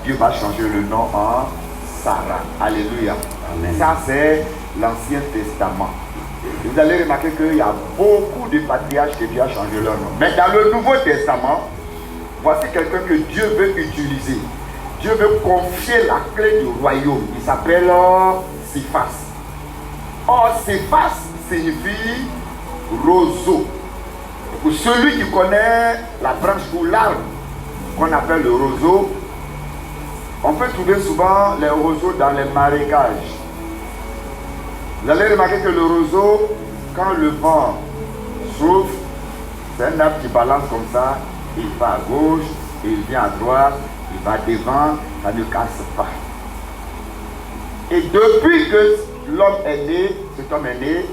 Dieu va changer le nom en Sarah. Alléluia. Amen. Ça, c'est l'Ancien Testament. Vous allez remarquer qu'il y a beaucoup de patriarches que Dieu a changé leur nom. Mais dans le Nouveau Testament, voici quelqu'un que Dieu veut utiliser. Dieu veut confier la clé du royaume. Il s'appelle Cephas. Or, Cephas signifie roseau. Pour celui qui connaît la branche ou l'arbre qu'on appelle le roseau, on peut trouver souvent les roseaux dans les marécages. Vous allez remarquer que le roseau, quand le vent souffle, c'est un arbre qui balance comme ça, il va à gauche, il vient à droite, il va devant, ça ne casse pas. Et depuis que l'homme est né, cet homme est né,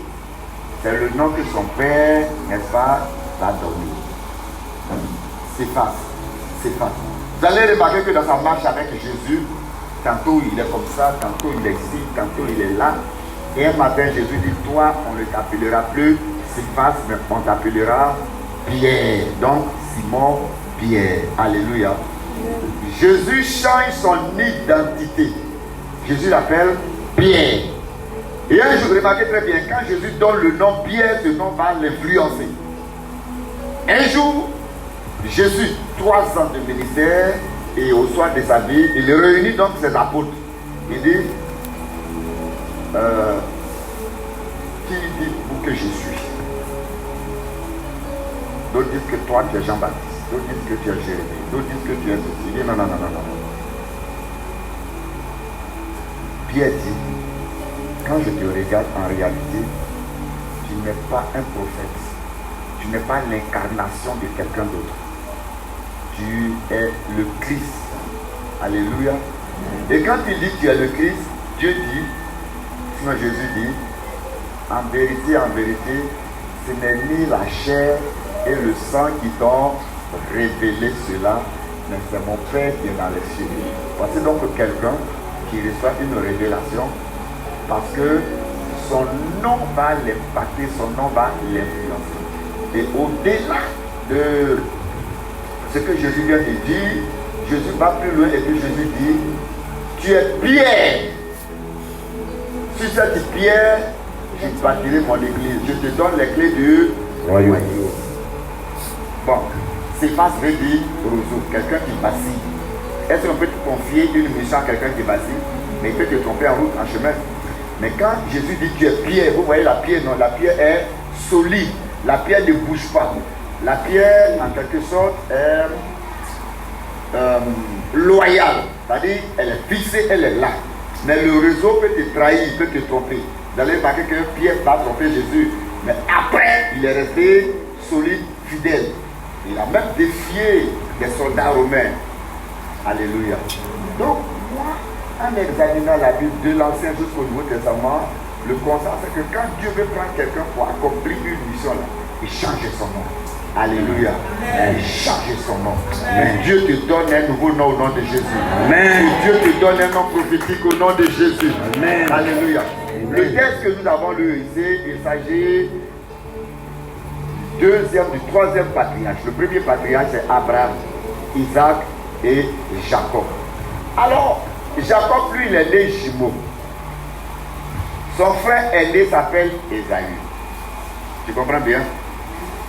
c'est le nom que son père, n'est-ce pas, l'a donné. Cephas. Vous allez remarquer que dans sa marche avec Jésus, tantôt il est comme ça, tantôt il est ici, tantôt il est là. Et un matin, Jésus dit, toi, on ne t'appellera plus Cephas, mais on t'appellera Pierre. Donc, Simon Pierre. Alléluia. Jésus change son identité. Jésus l'appelle Pierre. Et un jour, remarquez très bien, quand Jésus donne le nom Pierre, ce nom va l'influencer. Un jour, Jésus, 3 ans de ministère, et au soir de sa vie, il réunit donc ses apôtres. Il dit, qui dites-vous que je suis? D'autres disent que toi tu es Jean-Baptiste, d'autres disent que tu es Jérémie, d'autres disent que tu es ceci. Il dit non. Pierre dit, quand je te regarde en réalité, tu n'es pas un prophète, tu n'es pas l'incarnation de quelqu'un d'autre. Tu es le Christ. Alléluia. Et quand il dit tu es le Christ, Dieu dit, sinon Jésus dit, en vérité, ce n'est ni la chair et le sang qui t'ont révélé cela, mais c'est mon Père qui est dans les cieux. Voici donc quelqu'un qui reçoit une révélation parce que son nom va l'impacter, son nom va l'influencer. Et au-delà de ce que Jésus vient de dire, Jésus va plus loin et puis Jésus dit, tu es Pierre. Sur cette pierre, je bâtirai mon église. Je te donne les clés du royaume. Bon, Cephas veut dire roseau, quelqu'un qui vacille. Est-ce qu'on peut te confier une mission à quelqu'un qui vacille? Mais il peut te tromper en route, en chemin. Mais quand Jésus dit tu es pierre, vous voyez la pierre, non, la pierre est solide. La pierre ne bouge pas. La pierre, en quelque sorte, est loyale. C'est-à-dire, elle est fixée, elle est là. Mais le réseau peut te trahir, peut te tromper. Vous allez remarquer que Pierre va tromper Jésus. Mais après, il est resté solide, fidèle. Il a même défié des soldats romains. Alléluia. Donc, moi, en examinant la Bible de l'Ancien jusqu'au Nouveau Testament, le constat, c'est que quand Dieu veut prendre quelqu'un pour accomplir une mission, là, il change son nom. Alléluia. Il change son nom. Mais Dieu te donne un nouveau nom au nom de Jésus. Amen. Et Dieu te donne un nom prophétique au nom de Jésus. Amen. Alléluia. Amen. Le texte que nous avons lu ici, il s'agit du troisième patriarche. Le premier patriarche, c'est Abraham, Isaac et Jacob. Alors, Jacob, lui, il est né jumeau. Son frère aîné s'appelle Ésaü. Tu comprends bien?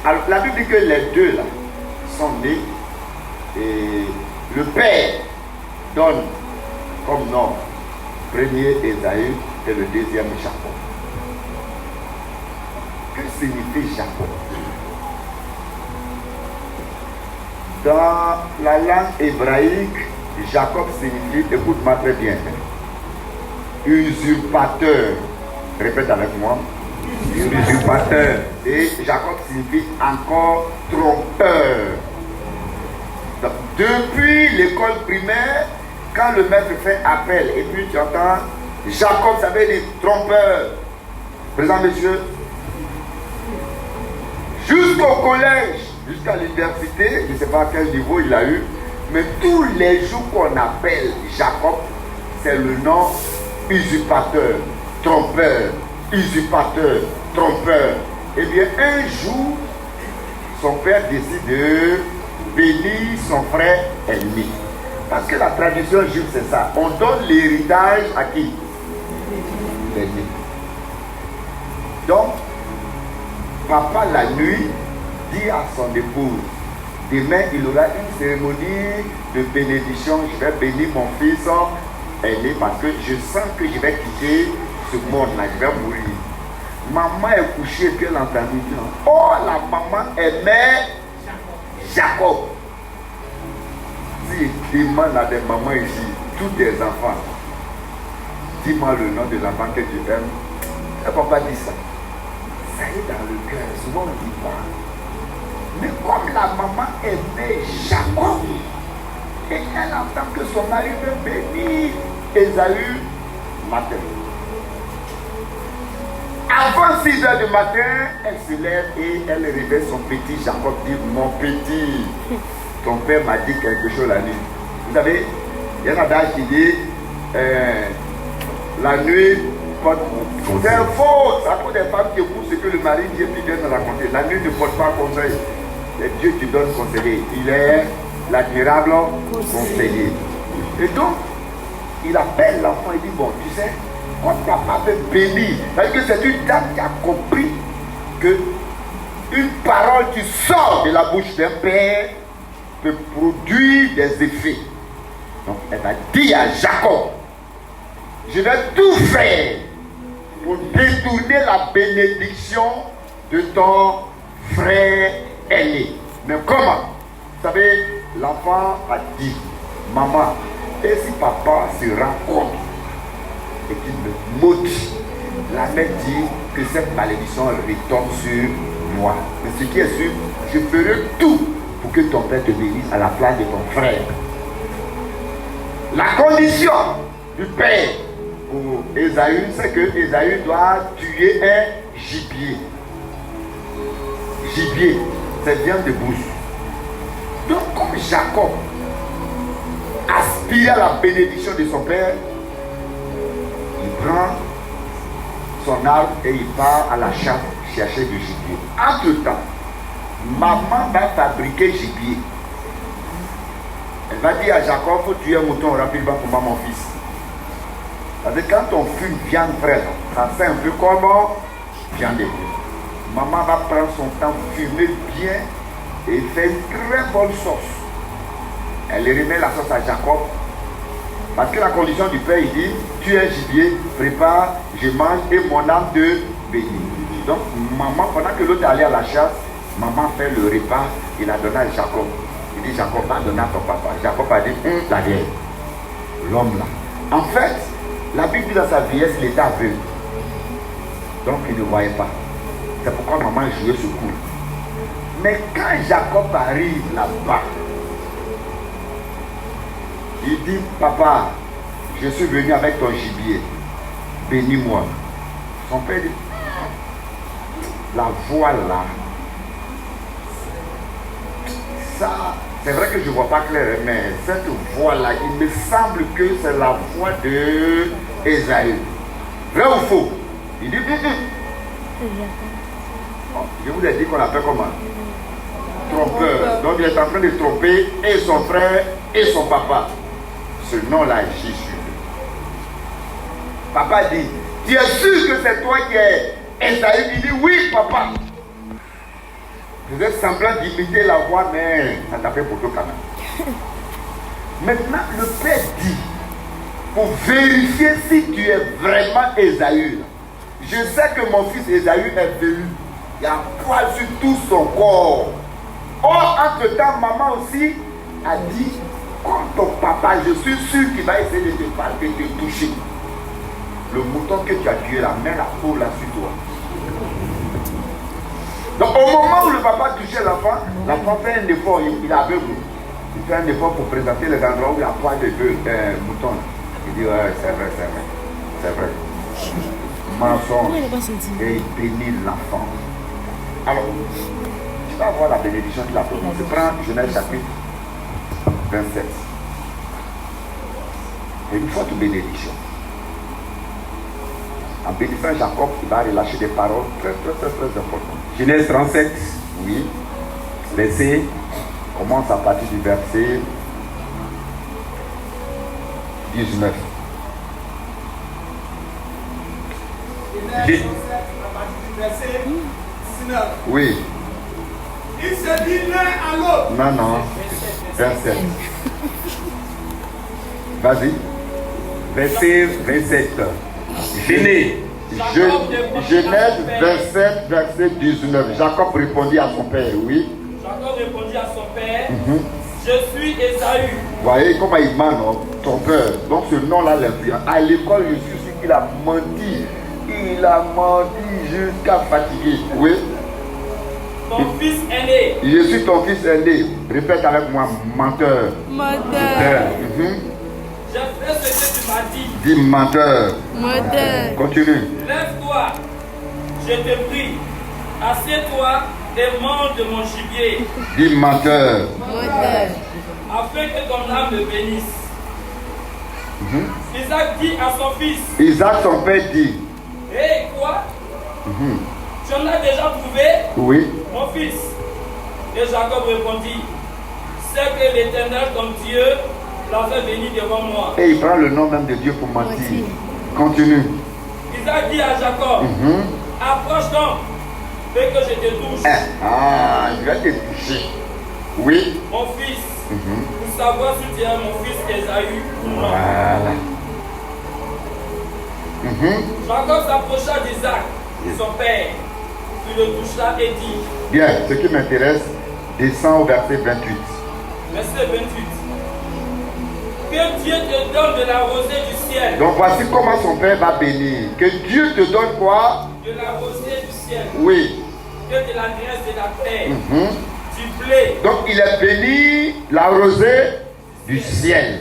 Alors, la Bible dit que les deux là sont nés et le père donne comme nom premier Ésaü et le deuxième Jacob. Que signifie Jacob? Dans la langue hébraïque, Jacob signifie, écoute-moi très bien, usurpateur. Répète avec moi. Usurpateur. Et Jacob signifie encore trompeur. Donc, depuis l'école primaire, quand le maître fait appel et puis tu entends Jacob, ça veut dire trompeur. Présent monsieur, jusqu'au collège, jusqu'à l'université, je ne sais pas à quel niveau il a eu, mais tous les jours qu'on appelle Jacob, c'est le nom usurpateur, trompeur, usurpateur, trompeur. Eh bien, un jour, son père décide de bénir son frère ennemi. Parce que la tradition juive, c'est ça. On donne l'héritage à qui? L'aîné. Donc, papa, la nuit, dit à son épouse, demain, il aura une cérémonie de bénédiction. Je vais bénir mon fils aîné parce que je sens que je vais quitter ce monde-là, je vais mourir. Maman est couchée et puis elle a entendu. Oh, la maman aimait Jacob. Si je demande à des mamans ici, tous des enfants, dis-moi le nom de l'enfant que tu aimes. Elle ne peut pas dire ça. Ça est dans le cœur, souvent on ne dit pas. Mais comme la maman aimait Jacob, et elle entend que son mari veut bénir Ésaü matin. Avant 6 heures du matin, elle se lève et elle réveille son petit. Jacob dit, mon petit, ton père m'a dit quelque chose la nuit. Vous savez, il y a un adage qui dit, la nuit, c'est faux. C'est à cause des femmes qui écoutent ce que le mari dit et puis vient de raconter. La nuit ne porte pas conseil. C'est Dieu qui donne conseiller. Il est l'admirable conseiller. Et donc, il appelle l'enfant et dit, bon, tu sais, quand papa veut bénir, parce que c'est une dame qui a compris que une parole qui sort de la bouche d'un père peut produire des effets. Donc, elle va dire à Jacob, je vais tout faire pour détourner la bénédiction de ton frère aîné. Mais comment? Vous savez, l'enfant a dit, maman, et si papa se rend compte et qu'il me maudit, la mère dit que cette malédiction retombe sur moi. Mais ce qui est sûr, je ferai tout pour que ton père te bénisse à la place de ton frère. La condition du père pour Ésaü, c'est que Ésaü doit tuer un gibier. Gibier, c'est viande de bouche. Donc comme Jacob aspire à la bénédiction de son père, il prend son arbre et il part à la chasse chercher du gibier. Entre-temps, maman va fabriquer gibier. Elle va dire à Jacob, il faut tuer un mouton rapidement pour moi, mon fils. Parce que quand on fume viande fraîche, ça fait un peu comme viande de bœuf. Maman va prendre son temps, fumer bien et faire une très bonne sauce. Elle remet la sauce à Jacob. Parce que la condition du père, il dit, tu es gibier, prépare, je mange et mon âme te bénit. Donc, maman, pendant que l'autre est allé à la chasse, maman fait le repas, il a donné à Jacob. Il dit, Jacob va donner à ton papa. Jacob a dit, la vieille, l'homme là. En fait, la Bible dit dans sa vieillesse, il était aveugle. Donc, il ne voyait pas. C'est pourquoi maman jouait ce coup. Mais quand Jacob arrive là-bas, il dit, papa, je suis venu avec ton gibier, bénis-moi. Son père dit, la voix là, ça, c'est vrai que je ne vois pas clair, mais cette voix là, il me semble que c'est la voix de Ésaü. Vrai ou faux? Il dit, je vous ai dit qu'on l'appelle comment? Trompeur. Donc il est en train de tromper et son frère et son papa. Ce nom-là est Jésus. Papa dit, tu es sûr que c'est toi qui es Ésaü? Il dit, oui, papa. Vous êtes semblant d'imiter la voix, mais ça t'a fait pour tout quand même. Maintenant, le père dit, pour vérifier si tu es vraiment Ésaü, je sais que mon fils Ésaü est venu. Il y a un poil sur tout son corps. Or, entre-temps, maman aussi a dit, comme ton papa, je suis sûr qu'il va essayer de te parler, de te toucher. Le mouton que tu as tué, la mets la peau là sur toi. Donc, au moment où le papa touchait l'enfant fait un effort, il est aveugle. Il fait un effort pour présenter les endroits où il y a poil de mouton. Il dit, ouais, c'est vrai, c'est vrai. Mensonge. Et il bénit l'enfant. Alors, tu vas voir la bénédiction de la promesse. Je prends Genèse chapitre 27. Et une forte bénédiction. En bénissant Jacob, il va relâcher des paroles très importantes. Genèse 37, oui. Verset, commence à partir du verset 19. Oui. Il se dit l'un à l'autre. Non. 27. Vas-y. Verset 27. Genèse 27, verset 19. Jacob répondit à son père, oui. Jacob répondit à son père, je suis Ésaü. Voyez comment il ment, non? Ton père. Donc ce nom-là l'influence. À l'école, je suis sûr qu'il a menti. Il a menti jusqu'à fatiguer. Oui. Ton fils aîné. Je suis ton fils aîné. Répète avec moi, menteur. Menteur. J'ai fait ce que tu m'as dit. Dis menteur. Menteur. Continue. Lève-toi, je te prie. Assieds-toi et mange de mon gibier. Dis menteur. Menteur. Afin que ton âme me bénisse. Isaac dit à son fils. Isaac, son père, dit. Hé, quoi? Tu en as déjà trouvé? Oui. Mon fils. Et Jacob répondit, c'est que l'Éternel, ton Dieu, l'a fait venir devant moi. Et il prend le nom même de Dieu pour mentir. Continue. Isaac dit à Jacob, approche donc, fais que je te touche. Ah, je vais te toucher. Oui. Mon fils, pour savoir si tu es mon fils Ésaü ou non. Voilà. Jacob s'approcha d'Isaac, son père, puis le toucha et dit. Bien, ce qui m'intéresse, descend au verset 28. Verset 28. Que Dieu te donne de la rosée du ciel. Donc voici comment son père va bénir. Que Dieu te donne quoi? De la rosée du ciel. Oui. Que de la graisse de la terre. Du blé. Donc il est béni la rosée du ciel,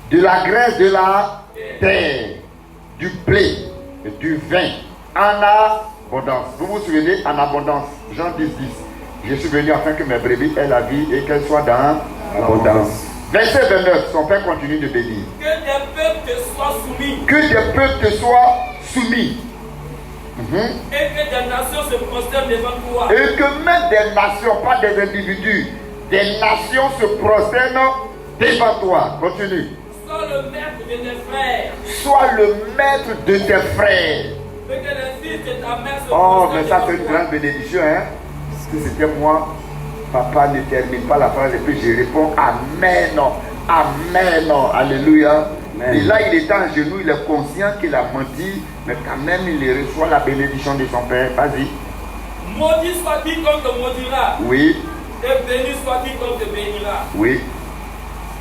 de la graisse de la terre, du blé, et du vin, en abondance. Vous vous souvenez, en abondance. Jean 10, 10. Je suis venu afin que mes brebis aient la vie et qu'elles soient dans l'abondance. Verset 29, son père continue de bénir. Que des peuples te soient soumis. Que des peuples te soient soumis. Et que des nations se prosternent devant toi. Et que même des nations, pas des individus, des nations se prosternent devant toi. Continue. Sois le maître de tes frères. Sois le maître de tes frères. Que les fils de ta mère se Oh, prosternent mais ça devant c'est une toi. grande bénédiction, hein. Si c'était moi, papa ne termine pas la phrase et puis je réponds Amen. Amen. Alléluia. Et là, il est en genoux, il est conscient qu'il a menti, mais quand même, il reçoit la bénédiction de son père. Vas-y. Maudit soit quiconque te maudira. Oui, Et béni soit quiconque te bénira. oui.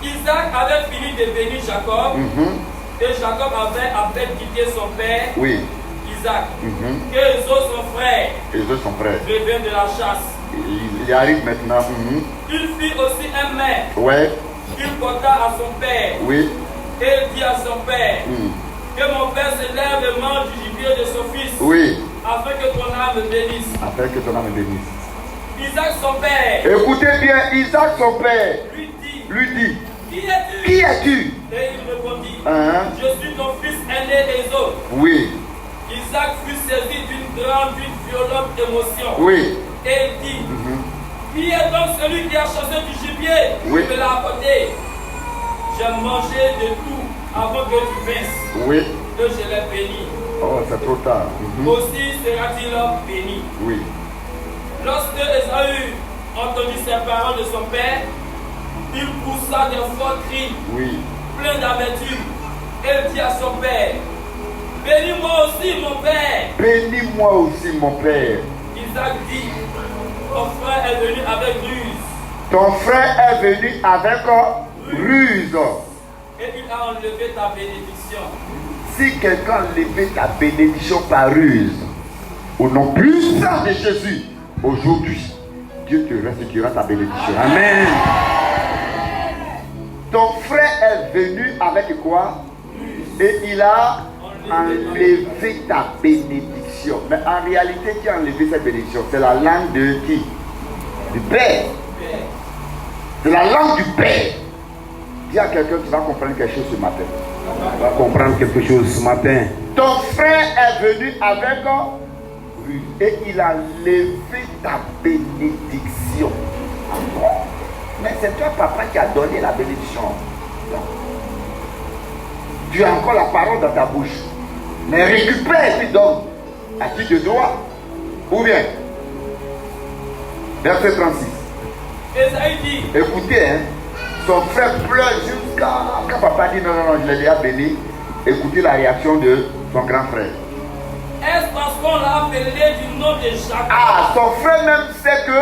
Isaac avait fini de bénir Jacob. Et Jacob avait à peine quitté son père, Oui. Isaac. Que les autres, son frère, Et eux sont frères. reviennent de la chasse. Il arrive maintenant. Il fit aussi un maire. Ouais, Il porta à son père. oui. Et il dit à son père, que mon père se lève et mange du gibier de son fils, Oui, afin que ton âme bénisse. afin que ton âme bénisse. Isaac, son père, Écoutez bien, Isaac, son père, lui dit, lui dit, qui es-tu? qui es-tu? Et il répondit, Hein? je suis ton fils aîné des autres. Oui, Isaac fut saisi d'une violente émotion. oui. Et il dit, qui est donc celui qui a chassé du gibier? Oui. Il me l'a apporté. J'ai mangé de tout avant que tu vinsses. Oui. Que je l'ai béni. Oh, c'est trop tard. Aussi sera-t-il béni. Oui. Lorsque Ésaü entendit ces paroles de son père, il poussa de forts cris, Oui. plein d'amertume. Et dit à son père, bénis-moi aussi, mon père. Bénis-moi aussi, mon père. Isaac dit, ton frère est venu avec ruse. Ton frère est venu avec ruse. Et il a enlevé ta bénédiction. Si quelqu'un enlevait ta bénédiction par ruse, au nom puissant de Jésus, aujourd'hui, Dieu te restituera ta bénédiction. Amen. Ton frère est venu avec quoi? Et il a enlevé ta bénédiction. Mais en réalité, qui a enlevé cette bénédiction? C'est la langue de qui? Du Père. C'est la langue du Père. Dis à quelqu'un qui va comprendre quelque chose ce matin. On va comprendre quelque chose ce matin. Ton frère est venu avec ruse et il a levé ta bénédiction. Mais c'est toi, papa, qui a donné la bénédiction. Non. Tu as encore la parole dans ta bouche. Mais récupère et puis donne à qui tu dois. Ou bien, verset 36. Esaïe dit, Écoutez, hein, son frère pleure jusqu'à quand papa dit non, je l'ai déjà béni. Écoutez la réaction de son grand frère. est-ce parce qu'on l'a appelé du nom de Jacob? Ah, son frère même sait que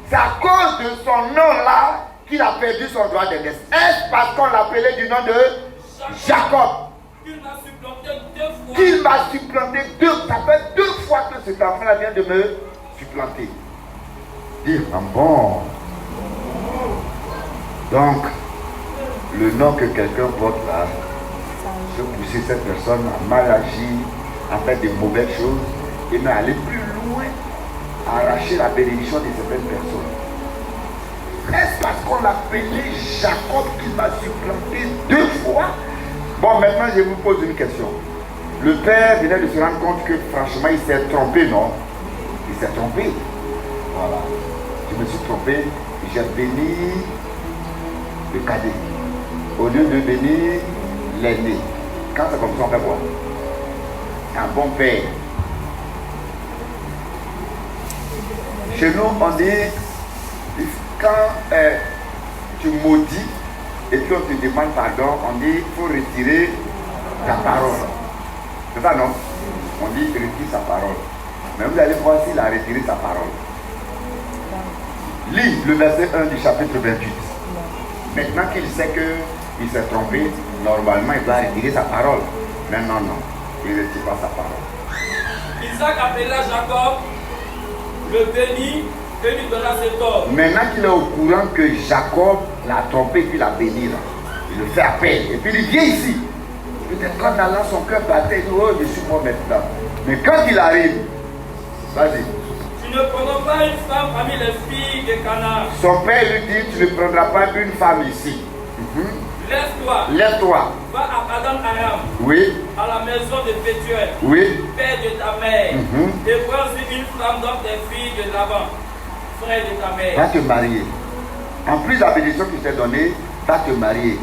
c'est à cause de son nom là qu'il a perdu son droit de naissance. Est-ce parce qu'on l'appelait du nom de Jacob Qu'il m'a supplanté 2 fois. qu'il m'a supplanté ça fait 2 fois que cet enfant-là vient de me supplanter. Dire, ah bon. Donc, le nom que quelqu'un porte là, peut pousser cette personne à mal agir, à faire de mauvaises choses, et même aller plus loin, à arracher la bénédiction de certaines personnes. Est-ce parce qu'on l'appelait Jacob qui m'a supplanté 2 fois? Bon, maintenant je vous pose une question. Le père venait de se rendre compte que franchement il s'est trompé, non? Il s'est trompé. Voilà. Je me suis trompé et j'ai béni le cadet. Au lieu de bénir l'aîné. Quand c'est comme ça, on fait quoi? Un bon père. Chez nous, on dit, quand tu maudis et puis on te demande pardon, on dit il faut retirer ta parole. C'est ça, non? On dit retire sa parole. Mais vous allez voir s'il a retiré sa parole. Lis le verset 1 du chapitre 28. Maintenant qu'il sait qu'il s'est trompé, normalement il doit retirer sa parole. Mais non, il ne retire pas sa parole. Isaac appela Jacob, le bénit et lui donna cet ordre. Maintenant qu'il est au courant que Jacob l'a trompé puis l'a béni, là, il le fait appel. Et puis il vient ici. Peut-être qu'en allant son cœur battait, il dit, oh, je suis mort maintenant. Mais quand il arrive, vas-y. Tu ne prendras pas une femme parmi les filles de Canaan. Son père lui dit, tu ne prendras pas une femme ici. Lève-toi. Lève-toi. Va à Padan Aram. Oui. À la maison de Pétuel. Oui. Père de ta mère. Et prends-y une femme dans tes filles de Laban, frère de ta mère. Va te marier. En plus de la bénédiction qu'il t'est donnée, va te marier.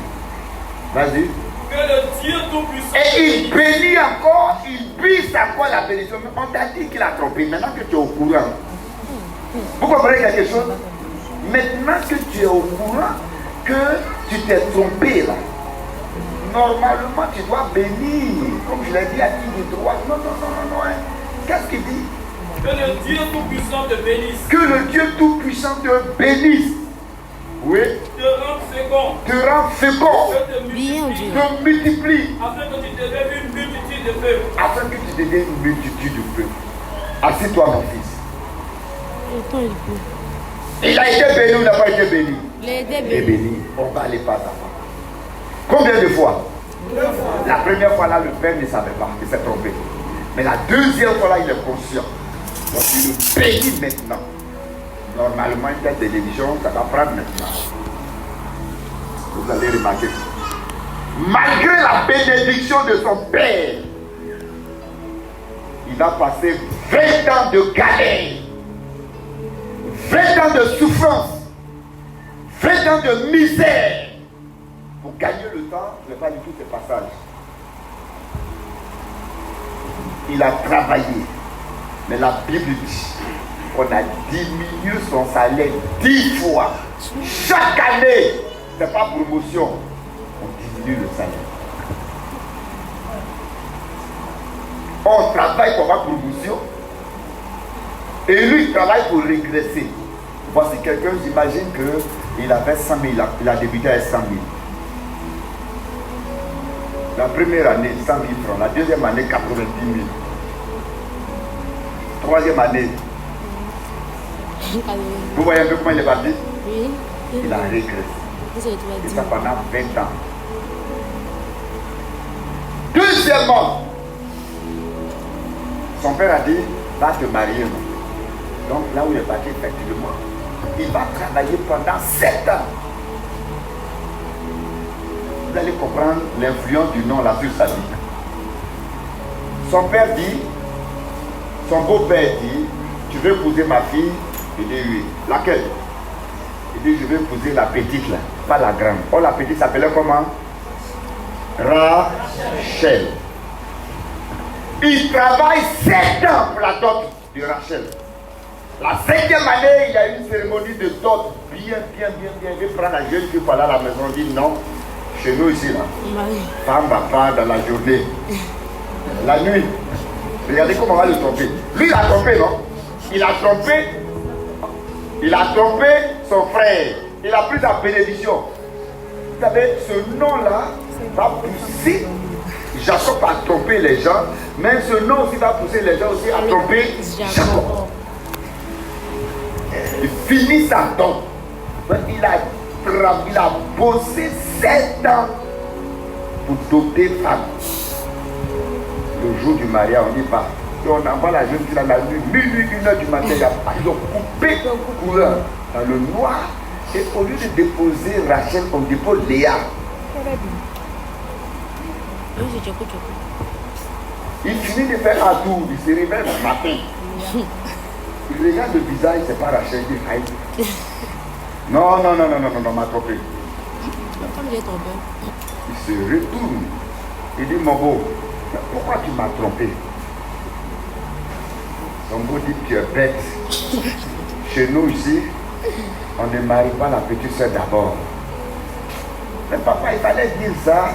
Vas-y. Que le Dieu Tout-Puissant. Et il bénit encore, il brise encore la bénédiction. Mais on t'a dit qu'il a trompé. Maintenant que tu es au courant. Vous comprenez quelque chose? Maintenant que tu es au courant que tu t'es trompé là, normalement tu dois bénir. Comme je l'ai dit à qui de droit. Non. Hein. Qu'est-ce qu'il dit? Que le Dieu Tout-Puissant te bénisse. Que le Dieu Tout-Puissant te bénisse. Oui. Te rende fécond. Te rend fécond. Te multiplie. afin que tu deviennes une multitude de peuples. Afin que tu deviennes une multitude de peuples. Assieds-toi, mon fils. Il a été béni ou n'a pas été béni? Il a été Il est béni. On va aller pas à pas. Combien de fois? 2 fois. La première fois là, le père ne savait pas, il s'est trompé. Mais la deuxième fois là, il est conscient. Donc il le bénit maintenant. Normalement, une telle bénédiction, ça va prendre maintenant. Vous allez remarquer. Malgré la bénédiction de son père, il a passé 20 ans de galère, 20 ans de souffrance, 20 ans de misère pour gagner le temps. Je n'ai pas du tout ces passages. Il a travaillé, mais la Bible dit qu'on a diminué son salaire 10 fois. Chaque année, ce n'est pas promotion, on diminue le salaire. On travaille pour avoir promotion et lui il travaille pour régresser. Voici quelqu'un, j'imagine qu'il avait 100 000, il a débuté avec 100 000. La première année, 100 000 francs. La deuxième année, 90 000. Troisième année. Vous voyez un peu comment il est parti? Oui. Il a régressé. Et ça pendant 20 ans. Deuxièmement, son père a dit, va te marier. Donc là où il est parti, effectivement, il va travailler pendant 7 ans. Vous allez comprendre l'influence du nom là sur sa vie. Son père dit, son beau-père dit, tu veux épouser ma fille? Il dit oui. Laquelle? Il dit, je veux épouser la petite là, pas la grande. Oh, la petite s'appelait comment? Rachel. Il travaille 7 ans pour la dot de Rachel. La 5e année, il y a une cérémonie de dot. Bien. Il veut prendre la jeune fille pour aller à la maison. Il dit non. Chez nous ici, là. Femme va pas dans la journée. La nuit. Regardez comment on va le tromper. Lui, il a trompé, non? Il a trompé son frère. Il a pris sa bénédiction. Vous savez, ce nom-là va pousser. Jacob a trompé les gens, mais ce nom aussi va pousser les gens aussi à tromper Jacob. Il finit sa dot. Il a bossé 7 ans pour doter femme. Le jour du mariage, on dit pas. Et on envoie la jeune fille à la nuit, minuit, 1h du matin. Ils ont coupé couleur dans le noir. Et au lieu de déposer Rachel, on dépose Léa. Il finit de faire un tour, il se réveille le matin. Il regarde le visage, c'est pas Rachel, il dit aïe. Non, m'a trompé. Il se retourne. Il dit mon beau, pourquoi tu m'as trompé? Son beau dit tu es bête. Chez nous ici, on ne marie pas la petite soeur d'abord. Mais papa, il fallait dire ça.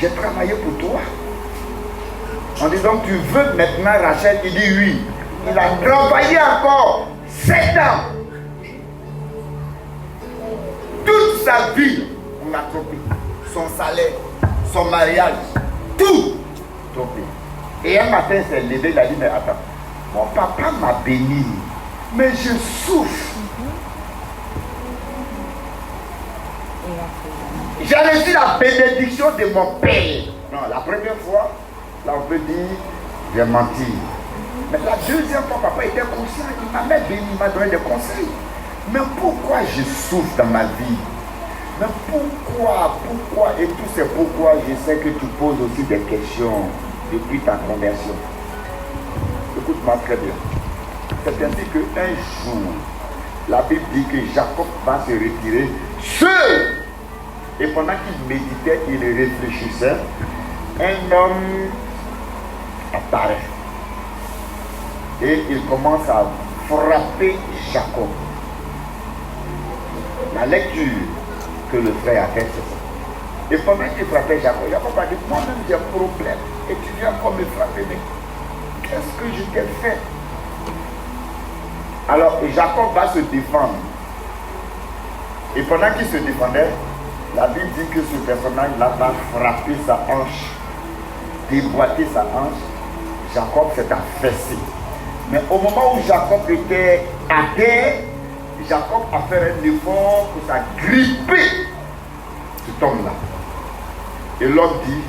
J'ai travaillé pour toi. On dit donc tu veux maintenant Rachel? Il dit oui. Il a travaillé encore 7 ans. Toute sa vie, on a trompé. Son salaire, son mariage, tout trompé. Et un matin, il s'est levé, il a dit, mais attends, mon papa m'a béni, mais je souffre. J'ai reçu la bénédiction de mon père. Non, la première fois, là on peut dire, j'ai menti. Mais la deuxième fois, papa était conscient, il m'a même béni, il m'a donné des conseils. Mais pourquoi je souffre dans ma vie? Mais pourquoi? Et tout c'est pourquoi je sais que tu poses aussi des questions depuis ta conversion. Écoute-moi très bien. C'est ainsi qu'un jour, la Bible dit que Jacob va se retirer seul. Et pendant qu'il méditait, il réfléchissait, un homme apparaît. Et il commence à frapper Jacob. La lecture que le frère a fait, c'est ça. Et pendant qu'il frappait Jacob, Jacob a dit, moi-même j'ai un problème. Et tu viens encore me frapper, mais qu'est-ce que je t'ai fait? Alors Jacob va se défendre. Et pendant qu'il se défendait, la Bible dit que ce personnage-là va frapper sa hanche, déboîter sa hanche. Jacob s'est affaissé. Mais au moment où Jacob était à terre, Jacob a fait un effort pour s'agripper cet homme-là. Et l'homme dit,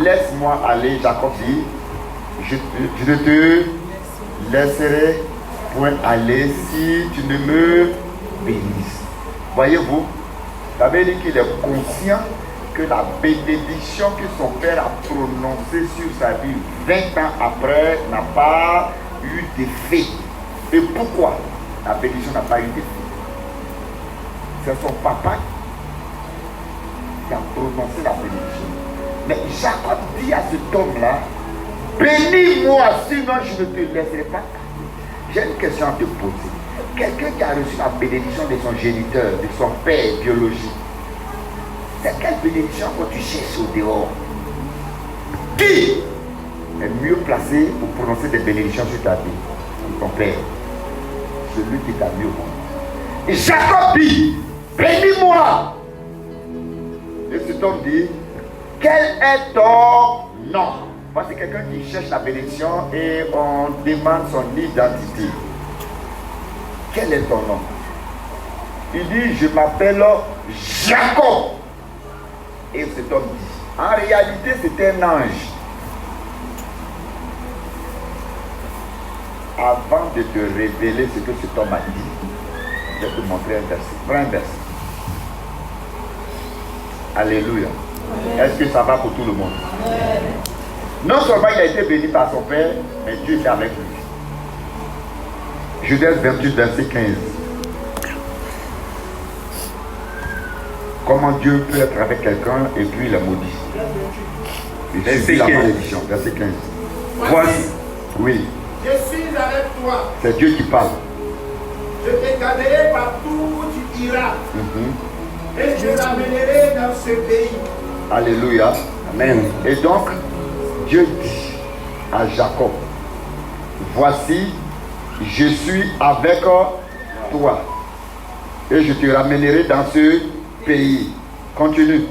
laisse-moi aller. Jacob dit, je ne te laisserai point aller si tu ne me bénisses. Voyez-vous, ça veut dire qu'il est conscient que la bénédiction que son père a prononcée sur sa vie 20 ans après n'a pas eu d'effet. Et pourquoi la bénédiction n'a pas eu d'effet? C'est son papa qui a prononcé la bénédiction. Mais Jacob dit à cet homme-là, bénis-moi, sinon je ne te laisserai pas. J'ai une question à te poser. Quelqu'un qui a reçu la bénédiction de son géniteur, de son père biologique, c'est quelle bénédiction que tu cherches au dehors? Qui est mieux placé pour prononcer des bénédictions sur ta vie? Ton père. Celui qui t'a mis au monde. Et Jacob dit, bénis-moi. Et cet homme dit, quel est ton nom? Parce que quelqu'un qui cherche la bénédiction et on demande son identité. Quel est ton nom? Il dit, je m'appelle Jacob. Et cet homme dit, en réalité c'était un ange. Avant de te révéler ce que cet homme a dit, je vais te montrer un verset. Prends un verset. Alléluia. Est-ce que ça va pour tout le monde? Non seulement il a été béni par son père, mais Dieu était avec lui. Genèse 28, verset 15. Comment Dieu peut être avec quelqu'un et puis il est maudit. Verset La 15. malédiction, verset 15. Voici, Oui, Je suis avec toi. c'est Dieu qui parle. Je te garderai partout où tu iras. Et je l'amènerai dans ce pays. Alléluia. Amen. Et donc, Dieu dit à Jacob, voici, je suis avec toi. Et je te ramènerai dans ce pays. Continue.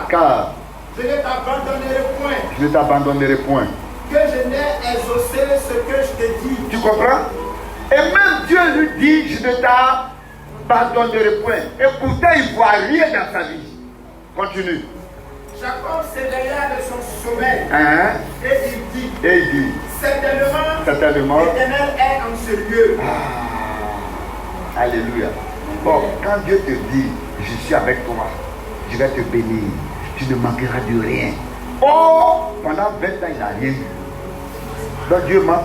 Car Je ne t'abandonnerai point. je ne t'abandonnerai point. Que je n'ai exaucé ce que je te dis. Tu comprends? Et même Dieu lui dit, je ne t'abandonnerai point. Et pourtant, il ne voit rien dans sa vie. Continue. Jacob s'éveilla de son sommeil. Hein? Et il dit, Et il dit, certainement, l'Éternel est en ce lieu. Alléluia. Bon, quand Dieu te dit, je suis avec toi, je vais te bénir, tu ne manqueras de rien. Oh, pendant 20 ans, il n'a rien eu. Donc Dieu ment.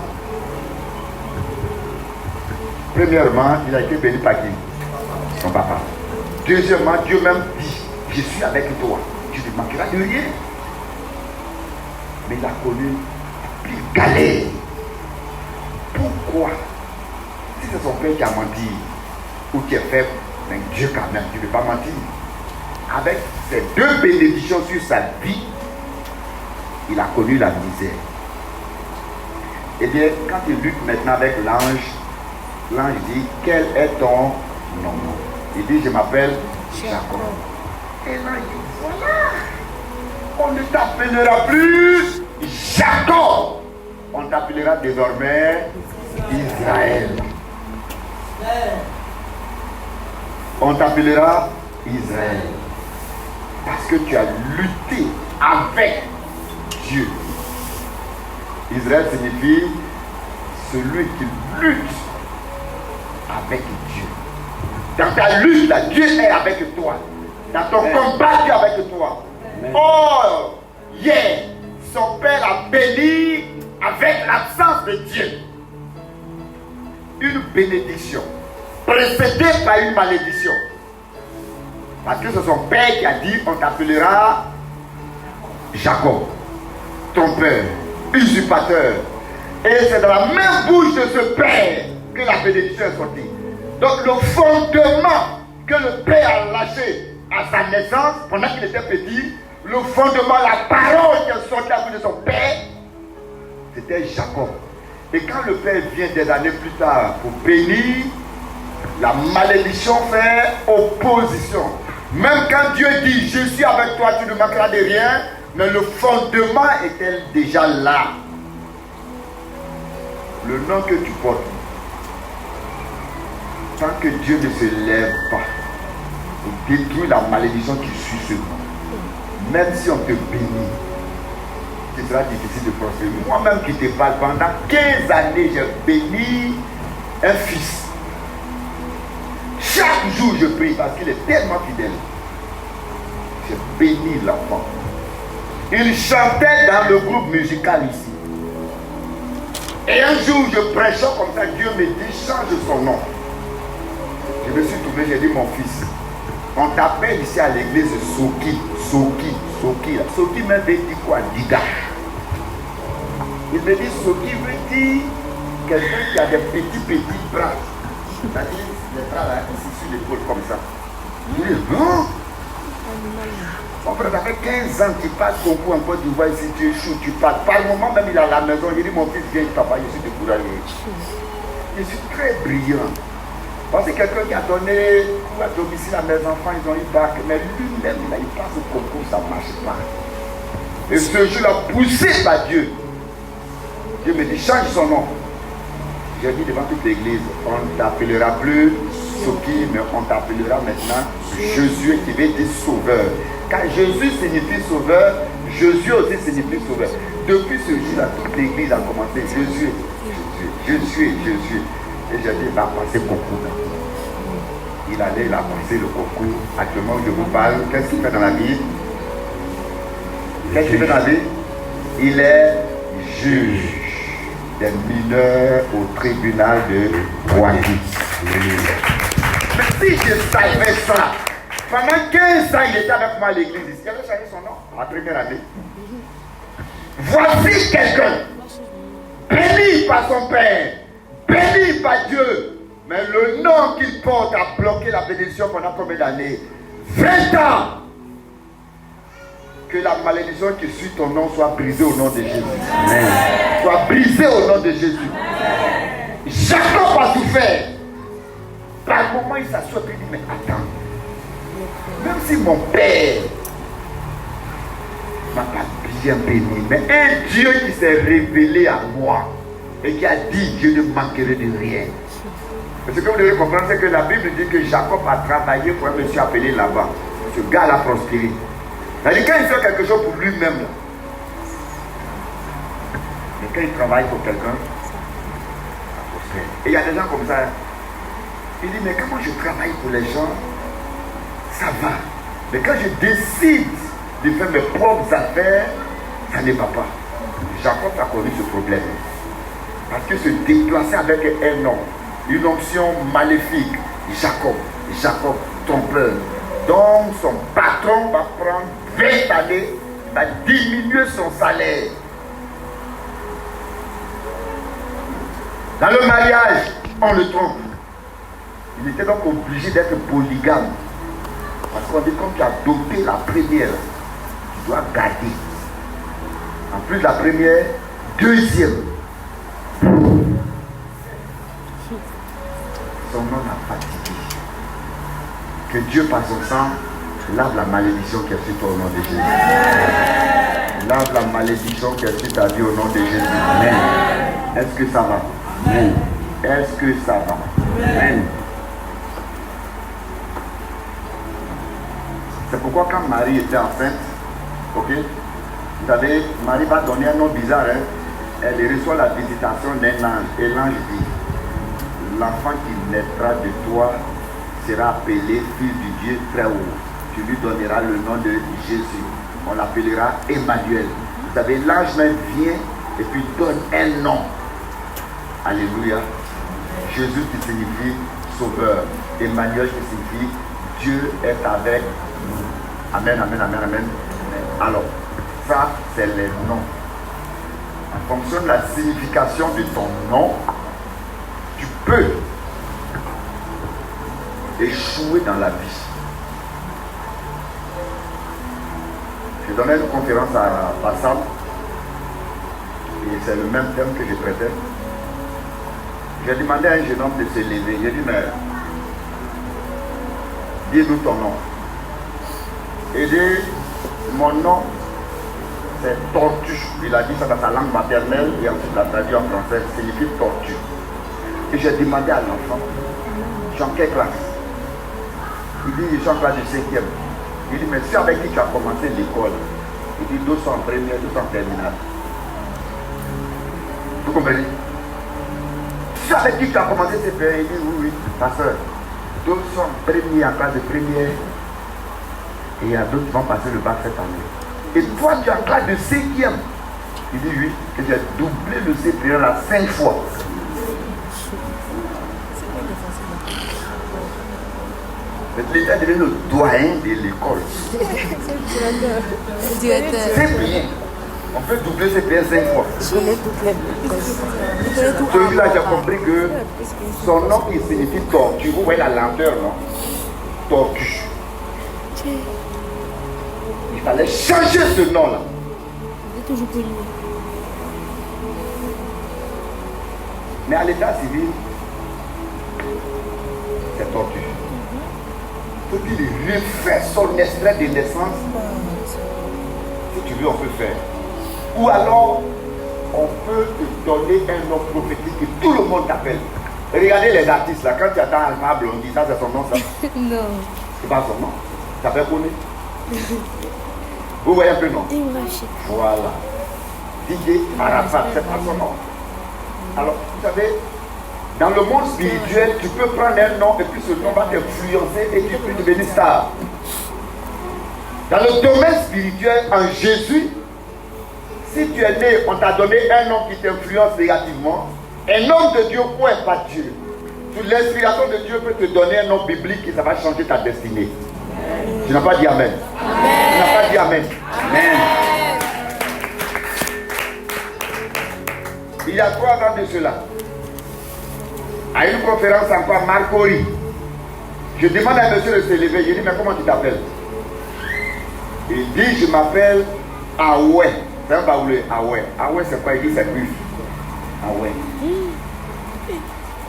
Premièrement, il a été béni par qui? Son papa. Deuxièmement, Dieu même dit, je suis avec toi, tu ne manqueras de rien. Mais il a connu plus galère. Pourquoi? Si c'est son père qui a menti, ou qui est faible, mais Dieu quand même, tu ne peux pas mentir. Avec ces deux bénédictions sur sa vie, il a connu la misère. Eh bien, quand il lutte maintenant avec l'ange, l'ange dit, quel est ton nom? Il dit, je m'appelle Jacob. Et l'ange dit, voilà, on ne t'appellera plus Jacob, on t'appellera désormais Israël. On t'appellera Israël. Parce que tu as lutté avec Dieu. Israël signifie celui qui lutte avec Dieu. Dans ta lutte, là, Dieu est avec toi. Dans ton combat, Dieu est avec toi. Oh, hier, son père a béni avec l'absence de Dieu. Une bénédiction précédée par une malédiction. Parce que c'est son père qui a dit, on t'appellera Jacob, ton père, usurpateur. Et c'est dans la même bouche de ce père que la bénédiction est sortie. Donc le fondement que le père a lâché à sa naissance, pendant qu'il était petit, le fondement, la parole qui est sortie à la bouche de son père, c'était Jacob. Et quand le père vient des années plus tard pour bénir, la malédiction fait opposition. Même quand Dieu dit, je suis avec toi, tu ne manqueras de rien, mais le fondement était déjà là. Le nom que tu portes, tant que Dieu ne se lève pas pour détruire la malédiction qui suit ce nom, même si on te bénit, ce sera difficile de prospérer. Moi-même qui te parle, pendant 15 années, j'ai béni un fils. Chaque jour je prie parce qu'il est tellement fidèle. J'ai béni l'enfant. Il chantait dans le groupe musical ici. Et un jour je prêchais comme ça, Dieu me dit change son nom. Je me suis tourné, j'ai dit mon fils, on t'appelle ici à l'église Soki. Soki me veut dire quoi? Diga. Il me dit Soki veut dire quelqu'un qui a des petits bras. C'est-à-dire les bras là, ici sur l'épaule comme ça. Je dis non. Mon frère, ça fait 15 ans que tu passes concours encore, tu vois ici, tu échoues, tu passes. Par le moment même il est à la maison, il dit mon fils viens papa, je suis découragé. Je suis très brillant. Parce que quelqu'un qui a donné à domicile à mes enfants, ils ont eu bac, mais lui-même, il passe au concours, ça ne marche pas. Et ce jour-là, poussé par Dieu, Dieu me dit, change son nom. J'ai dit devant toute l'église, on ne t'appellera plus Soki, mais on t'appellera maintenant Jésus, qui veut dire sauveur. Car Jésus signifie sauveur, Jésus aussi signifie sauveur. Depuis ce jour-là, toute l'église a commencé Jésus. Et j'ai dit, il va passer concours. Il a passé le concours. Actuellement, je vous parle. Qu'est-ce qu'il fait dans la vie? Qu'est-ce qu'il fait dans la vie? Il est juge des mineurs au tribunal de Roigny. Mais si je savais ça, Pendant 15 ans, il était avec moi à l'église. Il avait changé son nom la première année. Voici quelqu'un béni par son Père, béni par Dieu. Mais le nom qu'il porte a bloqué la bénédiction pendant combien d'années? 20 ans. Que la malédiction qui suit ton nom soit brisée au nom de Jésus. Amen. Soit brisée au nom de Jésus. Amen. Jacob a souffert. Par moment, il s'assoit et dit, mais attends. Même si mon père m'a pas bien béni, mais un Dieu qui s'est révélé à moi et qui a dit, Dieu ne manquerait de rien. Ce que vous devez comprendre, c'est que la Bible dit que Jacob a travaillé pour un monsieur appelé là-bas. Ce gars l'a prospéré. C'est-à-dire quand il fait quelque chose pour lui-même, là, mais quand il travaille pour quelqu'un, ça prospère. Et il y a des gens comme ça. Il dit, mais comment je travaille pour les gens, ça va. Mais quand je décide de faire mes propres affaires, ça ne va pas. Jacob a connu ce problème. Parce que se déplacer avec un nom, une option maléfique, Jacob, trompeur. Donc son patron va prendre 20 années, va diminuer son salaire. Dans le mariage, on le trompe. Il était donc obligé d'être polygame. Parce qu'on dit, comme tu as adopté la première, tu dois garder. En plus de la première, deuxième. Son nom n'a fatigué. Que Dieu par son sang lave la malédiction qui est sur toi au nom de Jésus. Lave la malédiction qui est sur ta vie au nom de Jésus. Amen. Est-ce que ça va? Amen. Est-ce que ça va? Amen. C'est pourquoi quand Marie était enceinte, ok, vous savez, Marie va donner un nom bizarre, hein? Elle reçoit la visitation d'un ange. Et l'ange dit, l'enfant qui naîtra de toi sera appelé fils du Dieu très haut. Tu lui donneras le nom de Jésus. On l'appellera Emmanuel. Vous savez, l'ange même vient et puis donne un nom. Alléluia. Jésus qui signifie sauveur. Emmanuel qui signifie Dieu est avec nous. Amen, amen, amen, amen. Alors, ça, c'est les noms. En fonction de la signification de ton nom, tu peux échouer dans la vie. Je donnais une conférence à Bassam et c'est le même thème que je traitais. J'ai demandé à un jeune homme de se lever. J'ai dit, mais dis-nous ton nom. Il dit, mon nom c'est tortue. Il a dit ça dans sa langue maternelle et ensuite l'a traduit en français. Ça signifie tortue. Et j'ai demandé à l'enfant, je suis en quelle classe? Il dit, je suis en classe de 5e. Il dit, mais c'est avec qui tu as commencé l'école? Il dit, d'autres sont en première, d'autres sont en terminale. Vous comprenez? C'est avec qui tu as commencé ces pères? Il dit, oui, oui, ma soeur. D'autres sont en première, en classe de première. Et il y a d'autres qui vont passer le bac cette année. Et toi, tu es en classe de 5e. Il dit, oui, que j'ai doublé le CPE là 5 fois. Il est devenu le doyen de l'école. C'est bien. On peut doubler CPE 5 fois. Celui-là, j'ai compris que son nom qui signifie tortue. Vous voyez la lenteur, non? Tortue. Il fallait changer ce nom-là. Mais à l'état civil, c'est tortue. Il faut qu'il refait son extrait de naissance. Si tu veux, on peut faire. Ou alors, on peut te donner un nom prophétique que tout le monde t'appelle. Regardez les artistes là, quand tu attends Alpha Blondy, ça c'est son nom, ça? Non. C'est pas son nom. Ça fait connu. Vous voyez un peu, non? Voilà. DJ Arafat, c'est pas son nom. Alors, vous savez, dans le monde spirituel, tu peux prendre un nom et puis ce nom va t'influencer et tu peux devenir star. Dans le domaine spirituel, en Jésus, si tu es né, on t'a donné un nom qui t'influence négativement, un homme de Dieu ou un pas Dieu. Sous l'inspiration de Dieu peut te donner un nom biblique et ça va changer ta destinée. Tu n'as pas dit Amen. Tu n'as pas dit Amen. Amen. Il y a 3 ans de cela, à une conférence encore, Marcori, je demande à un monsieur de se lever. Je dis, mais comment tu t'appelles? Il dit, je m'appelle Aoué. C'est un baoulé, Aoué. Aoué, c'est quoi? Il dit, c'est buff. Aoué.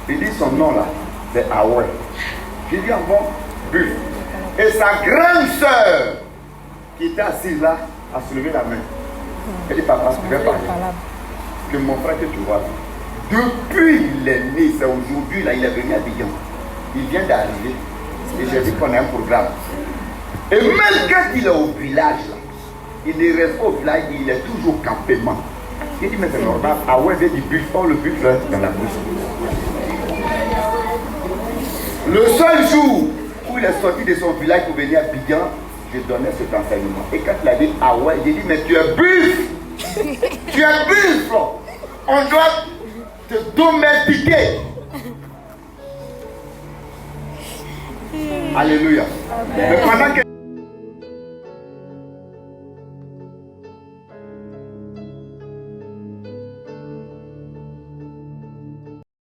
Il dit, son nom là, c'est Aoué. Je dis, bon, buff. Et sa grande sœur, qui était assise là, a soulevé la main. Elle dit, papa, je vais parler. Que mon frère que tu vois, depuis il est né, c'est aujourd'hui, là, il est venu à Dijon. Il vient d'arriver. Et j'ai dit qu'on a un programme. Et même quand il est au village, là, il ne reste pas au village, il est toujours au campement. Il dit, mais c'est normal. Ah ouais, il dit, buffon le buff là, dans la bouche. Le seul jour où il est sorti de son village pour venir à Bidjan, je donnais cet enseignement. Et quand il a dit, ah ouais, j'ai dit, mais tu es buff. Tu es buff. On doit te domestiquer. Alléluia. Mais pendant que